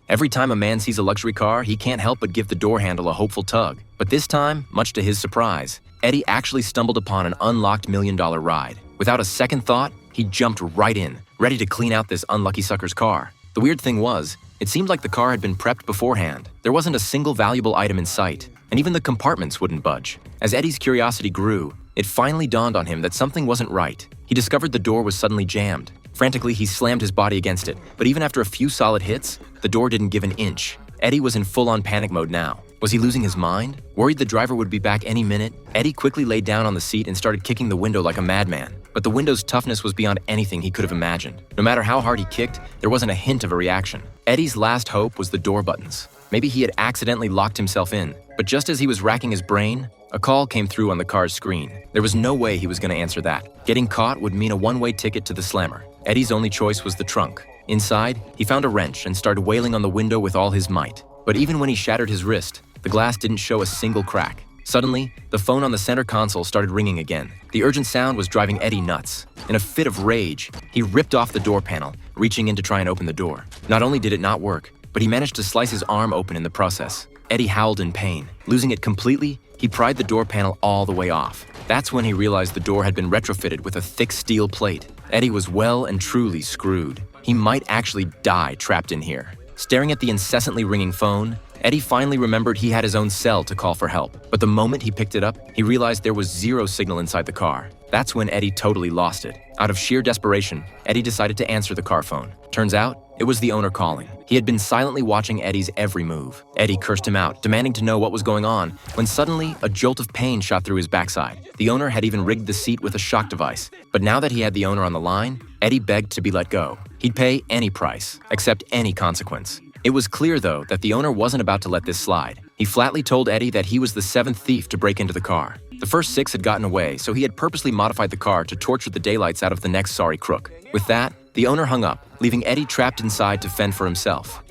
Every time a man sees a luxury car, he can't help but give the door handle a hopeful tug. But this time, much to his surprise, Eddie actually stumbled upon an unlocked million-dollar ride. Without a second thought, he jumped right in, ready to clean out this unlucky sucker's car. The weird thing was, it seemed like the car had been prepped beforehand. There wasn't a single valuable item in sight, and even the compartments wouldn't budge. As Eddie's curiosity grew, it finally dawned on him that something wasn't right. He discovered the door was suddenly jammed. Frantically, he slammed his body against it, but even after a few solid hits, the door didn't give an inch. Eddie was in full-on panic mode now. Was he losing his mind? Worried the driver would be back any minute, Eddie quickly laid down on the seat and started kicking the window like a madman. But the window's toughness was beyond anything he could have imagined. No matter how hard he kicked, there wasn't a hint of a reaction. Eddie's last hope was the door buttons. Maybe he had accidentally locked himself in. But just as he was racking his brain, a call came through on the car's screen. There was no way he was going to answer that. Getting caught would mean a one-way ticket to the slammer. Eddie's only choice was the trunk. Inside, he found a wrench and started wailing on the window with all his might. But even when he shattered his wrist, the glass didn't show a single crack. Suddenly, the phone on the center console started ringing again. The urgent sound was driving Eddie nuts. In a fit of rage, he ripped off the door panel, reaching in to try and open the door. Not only did it not work, but he managed to slice his arm open in the process. Eddie howled in pain. Losing it completely, he pried the door panel all the way off. That's when he realized the door had been retrofitted with a thick steel plate. Eddie was well and truly screwed. He might actually die trapped in here. Staring at the incessantly ringing phone, Eddie finally remembered he had his own cell to call for help. But the moment he picked it up, he realized there was zero signal inside the car. That's when Eddie totally lost it. Out of sheer desperation, Eddie decided to answer the car phone. Turns out, it was the owner calling. He had been silently watching Eddie's every move. Eddie cursed him out, demanding to know what was going on, when suddenly a jolt of pain shot through his backside. The owner had even rigged the seat with a shock device. But now that he had the owner on the line, Eddie begged to be let go. He'd pay any price, accept any consequence. It was clear, though, that the owner wasn't about to let this slide. He flatly told Eddie that he was the seventh thief to break into the car. The first 6 had gotten away, so he had purposely modified the car to torture the daylights out of the next sorry crook. With that, the owner hung up, leaving Eddie trapped inside to fend for himself.